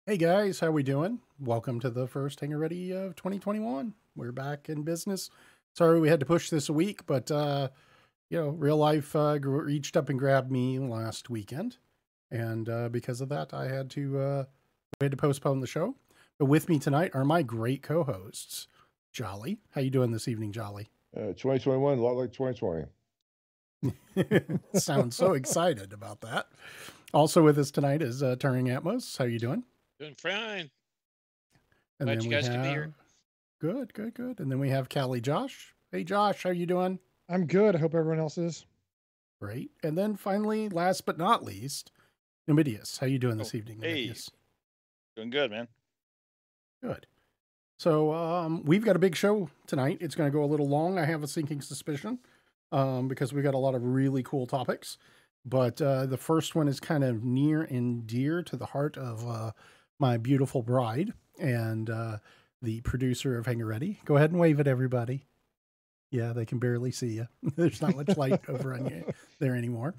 Hey guys, how we doing? Welcome to the first HangarReady of 2021. We're back in business. Sorry we had to push this a week, but real life reached up and grabbed me last weekend, and because of that, we had to postpone the show. But with me tonight are my great co-hosts, Jolly. How you doing this evening, Jolly? 2021, a lot like 2020. Sounds so excited about that. Also with us tonight is Turing Atmos. How you doing? Doing fine. And Glad then you we guys could be have here. good. And then we have Callie Josh. Hey Josh, how you doing? I'm good. I hope everyone else is. Great. And then finally, last but not least, Numidius. How you doing this evening, Hey. Numidius? Doing good, man. Good. So we've got a big show tonight. It's going to go a little long. I have a sinking suspicion because we got a lot of really cool topics. But the first one is kind of near and dear to the heart of my beautiful bride and the producer of HangarReady. Go ahead and wave at everybody. Yeah, they can barely see you. There's not much light over on you there anymore.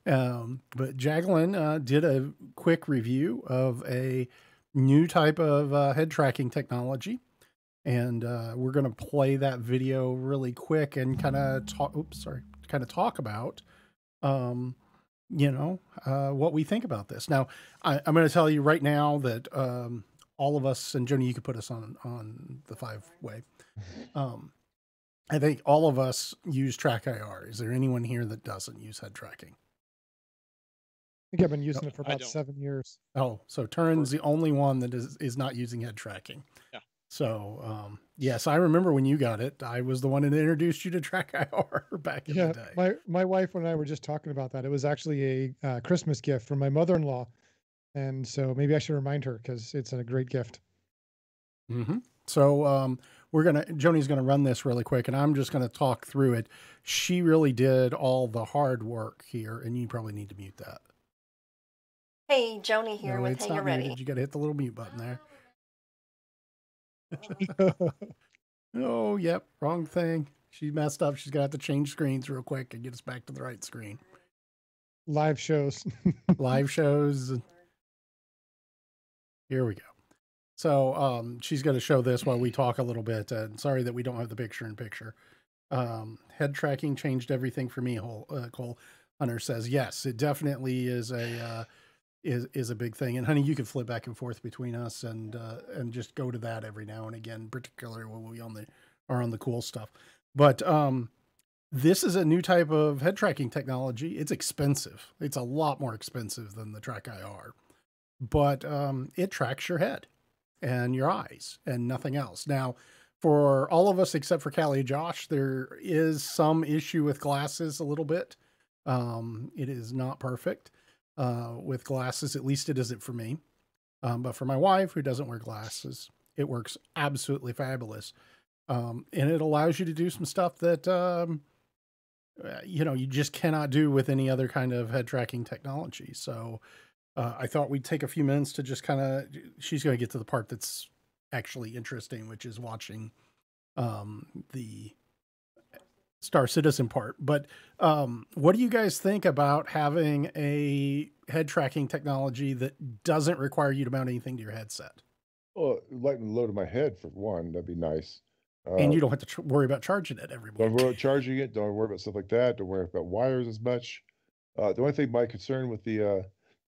But Jacqueline did a quick review of a new type of head tracking technology. And we're going to play that video really quick and kind of talk about, what we think about this. Now, I'm going to tell you right now that all of us, and Joni, you could put us on the 5-way. I think all of us use TrackIR. Is there anyone here that doesn't use head tracking? I think I've been using it for about 7 years. Oh, so Turin's the only one that is not using head tracking. Yeah. So, yes, I remember when you got it. I was the one that introduced you to TrackIR back in the day. My wife and I were just talking about that. It was actually a Christmas gift from my mother-in-law. And so maybe I should remind her because it's a great gift. Mm-hmm. So Joni's going to run this really quick, and I'm just going to talk through it. She really did all the hard work here, and you probably need to mute that. Hey, Joni here with HangarReady. You got to hit the little mute button there. Oh, yep, wrong thing. She messed up. She's going to have to change screens real quick and get us back to the right screen. Live shows. Live shows. Here we go. So she's going to show this while we talk a little bit. And sorry that we don't have the picture-in-picture. Head tracking changed everything for me, Cole Hunter says. Yes, it definitely is a big thing. And honey, you can flip back and forth between us and just go to that every now and again, particularly when we are on the cool stuff. But this is a new type of head tracking technology. It's expensive. It's a lot more expensive than the TrackIR, but it tracks your head and your eyes and nothing else. Now, for all of us except for Callie and Josh, there is some issue with glasses a little bit. It is not perfect with glasses. At least it isn't for me. But for my wife, who doesn't wear glasses, it works absolutely fabulous. And it allows you to do some stuff that, you just cannot do with any other kind of head tracking technology. So I thought we'd take a few minutes to just she's going to get to the part that's actually interesting, which is watching the Star Citizen part. But what do you guys think about having a head tracking technology that doesn't require you to mount anything to your headset? Well, lighten the load of my head for one, that'd be nice. And you don't have to worry about charging it every morning. Don't worry about charging it. Don't worry about stuff like that. Don't worry about wires as much. The only thing my concern with the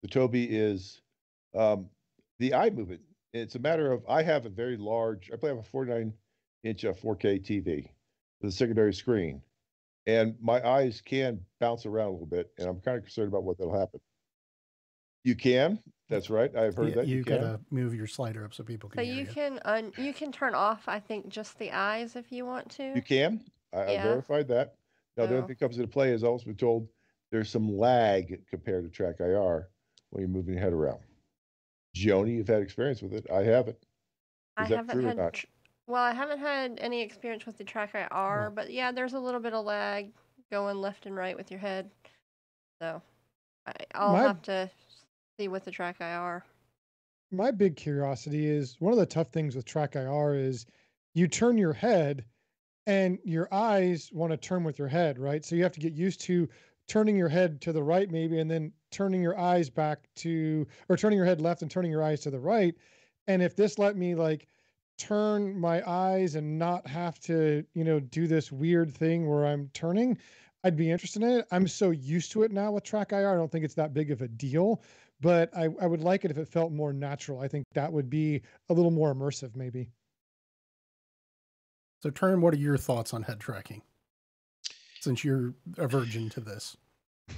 Tobii is the eye movement. It's a matter of I have a very large. I have a 49-inch 4K TV with a secondary screen, and my eyes can bounce around a little bit, and I'm kind of concerned about what that'll happen. You can. That's right. I've heard that you gotta move your slider up so people can. So you can turn off, I think, just the eyes if you want to. You can. I verified that. Now the other thing comes into play is also been told there's some lag compared to TrackIR when you're moving your head around. Joni, you've had experience with it. I haven't. Is that true or not? Well, I haven't had any experience with the TrackIR, but yeah, there's a little bit of lag going left and right with your head. So I'll have to see with the TrackIR. My big curiosity is one of the tough things with TrackIR is you turn your head and your eyes want to turn with your head, right? So you have to get used to turning your head to the right maybe, and then turning your eyes back to, or turning your head left and turning your eyes to the right. And if this let me like turn my eyes and not have to, do this weird thing where I'm turning, I'd be interested in it. I'm so used to it now with Track IR. I don't think it's that big of a deal, but I would like it if it felt more natural. I think that would be a little more immersive maybe. So Turn, what are your thoughts on head tracking? Since you're a virgin to this.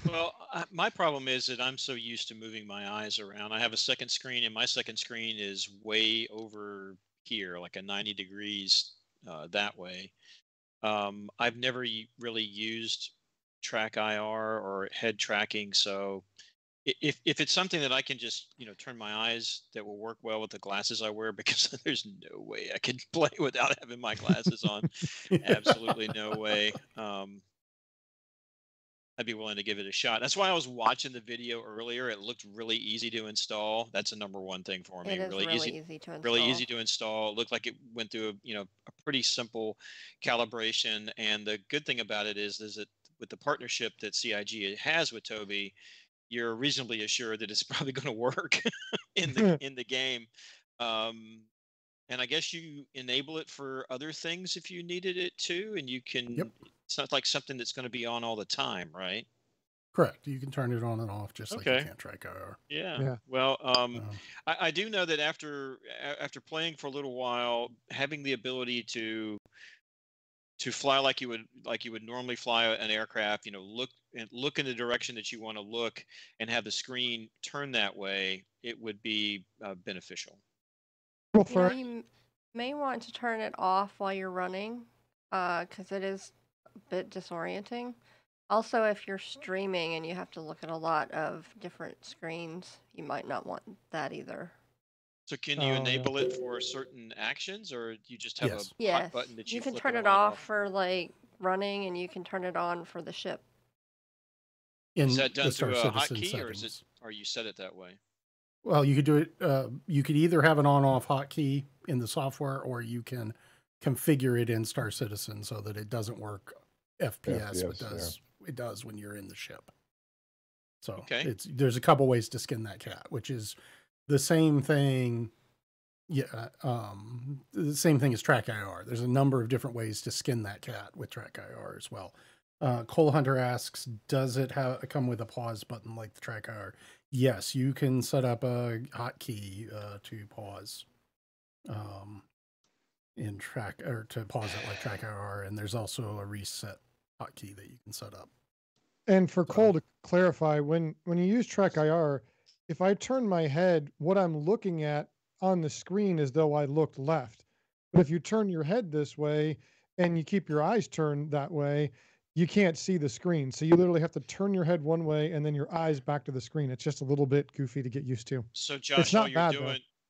Well, my problem is that I'm so used to moving my eyes around. I have a second screen, and my second screen is way over here, like a 90 degrees that way. I've never really used Track IR or head tracking, so if it's something that I can just turn my eyes, that will work well with the glasses I wear, because there's no way I can play without having my glasses on. Absolutely no way. I'd be willing to give it a shot. That's why I was watching the video earlier. It looked really easy to install. That's the number one thing for me. It is really easy to install. Really easy to install. It looked like it went through a pretty simple calibration. And the good thing about it is that with the partnership that CIG has with Tobii, you're reasonably assured that it's probably going to work in the game. And I guess you enable it for other things if you needed it too, and you can. Yep. It's not like something that's going to be on all the time, right? Correct. You can turn it on and off just like you can Track IR. Yeah. Well, I do know that after playing for a little while, having the ability to fly like you would normally fly an aircraft, look in the direction that you want to look, and have the screen turn that way, it would be beneficial. Well, you may want to turn it off while you're running, because it is a bit disorienting. Also, if you're streaming and you have to look at a lot of different screens, you might not want that either. So can you enable it for certain actions, or do you just have a hot button that you can flip turn it off for like running, and you can turn it on for the ship. Is that done through a hotkey, or are you set it that way? Well, you could do it. You could either have an on-off hotkey in the software, or you can configure it in Star Citizen so that it doesn't work FPS, but it does when you're in the ship. So there's a couple ways to skin that cat, which is the same thing. Yeah, the same thing as Track IR. There's a number of different ways to skin that cat with Track IR as well. Cole Hunter asks, does it come with a pause button like the Track IR? Yes, you can set up a hotkey to pause in Track, or to pause it like Track IR, and there's also a reset hotkey that you can set up. And for Cole to clarify, when you use Track IR, if I turn my head, what I'm looking at on the screen is though I looked left. But if you turn your head this way and you keep your eyes turned that way, you can't see the screen. So you literally have to turn your head one way and then your eyes back to the screen. It's just a little bit goofy to get used to. So Josh, it's not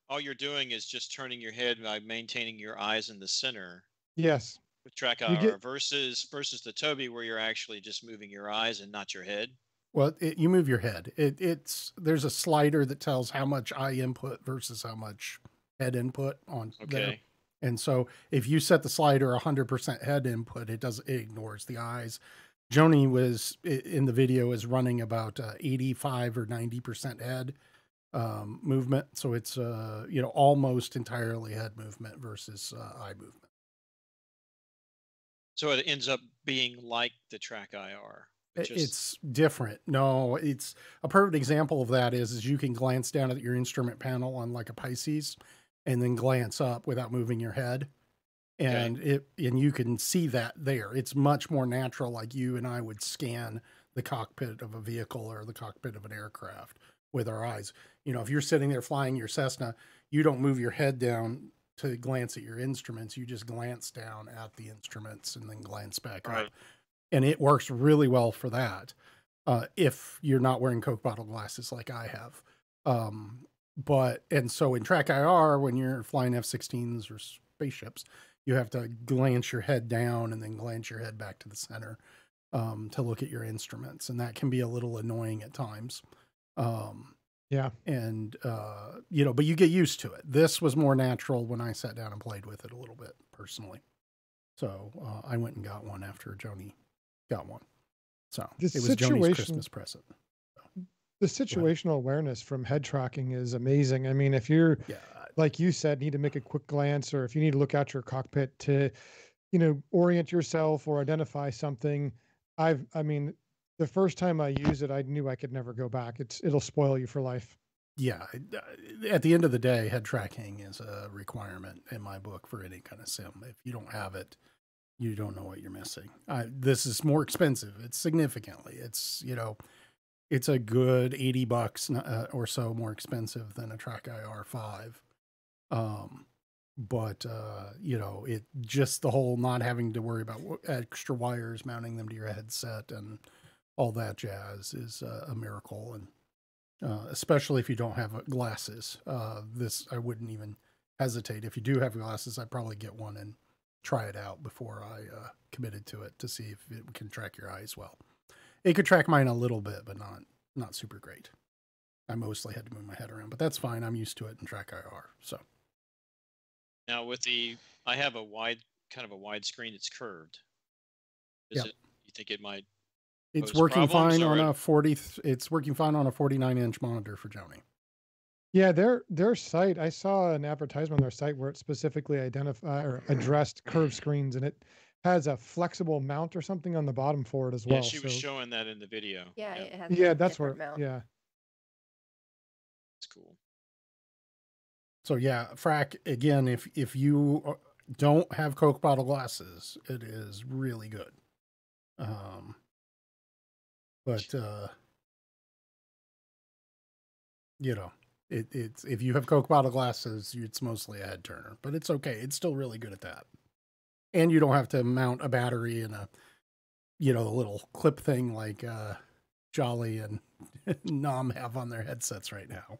all you're doing is just turning your head by maintaining your eyes in the center. Yes. With Track IR versus the Tobii, where you're actually just moving your eyes and not your head. Well, you move your head. There's a slider that tells how much eye input versus how much head input on there. And so if you set the slider 100% head input, it ignores the eyes. Joni was in the video is running about 85 or 90% head movement. So it's almost entirely head movement versus eye movement. So it ends up being like the Track IR. It's different. No, it's a perfect example of that is you can glance down at your instrument panel on like a Pisces and then glance up without moving your head. And you can see that there. It's much more natural, like you and I would scan the cockpit of a vehicle or the cockpit of an aircraft with our eyes. If you're sitting there flying your Cessna, you don't move your head down to glance at your instruments. You just glance down at the instruments and then glance back up. And it works really well for that. If you're not wearing Coke bottle glasses like I have. And so in Track IR, when you're flying F-16s or spaceships, you have to glance your head down and then glance your head back to the center to look at your instruments. And that can be a little annoying at times. Yeah. And, but you get used to it. This was more natural when I sat down and played with it a little bit personally. So I went and got one after Joni got one. So The it was Joni's situation- Christmas present. The situational awareness from head tracking is amazing. I mean, if you're, Yeah. like you said, need to make a quick glance, or if you need to look out your cockpit to, orient yourself or identify something, I mean, the first time I used it, I knew I could never go back. It'll spoil you for life. Yeah. At the end of the day, head tracking is a requirement in my book for any kind of sim. If you don't have it, you don't know what you're missing. This is more expensive. It's significantly. It's, it's a good $80 or so more expensive than a Track IR 5. But it just the whole not having to worry about extra wires, mounting them to your headset and all that jazz is a miracle. And especially if you don't have glasses, I wouldn't even hesitate. If you do have glasses, I'd probably get one and try it out before I committed to it to see if it can track your eyes well. It could track mine a little bit, but not super great. I mostly had to move my head around, but that's fine. I'm used to it in Track IR. So now I have a wide screen that's curved. You think it might? It's pose working problems, fine or on it's working fine on a 49-inch monitor for Joni. Yeah, their site, I saw an advertisement on their site where it specifically addressed curved screens, and it has a flexible mount or something on the bottom for it as well. Yeah, she was showing that in the video. Yeah, it has Yeah, a that's where. different mount. Yeah. It's cool. So yeah, Frack, again, if you don't have Coke bottle glasses, it is really good. But it's if you have Coke bottle glasses, it's mostly a head turner, but it's okay. It's still really good at that. And you don't have to mount a battery and a little clip thing like Jolly and Nom have on their headsets right now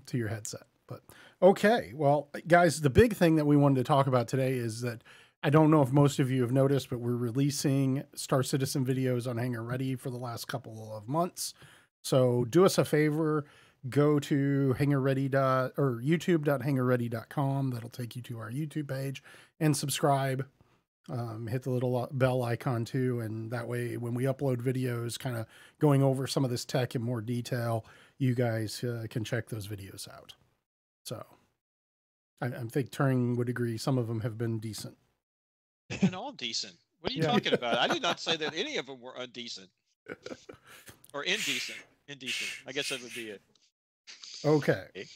to your headset. But okay, well, guys, the big thing that we wanted to talk about today is that I don't know if most of you have noticed, but we're releasing Star Citizen videos on HangarReady for the last couple of months. So do us a favor, go to youtube.hangarready.com. That'll take you to our YouTube page, and subscribe. Hit the little bell icon too, and that way when we upload videos kind of going over some of this tech in more detail, you guys can check those videos out. So I think Turing would agree some of them have been decent. They've been all decent. What are you talking about? I did not say that any of them were undecent or indecent. Indecent. I guess that would be it. Okay.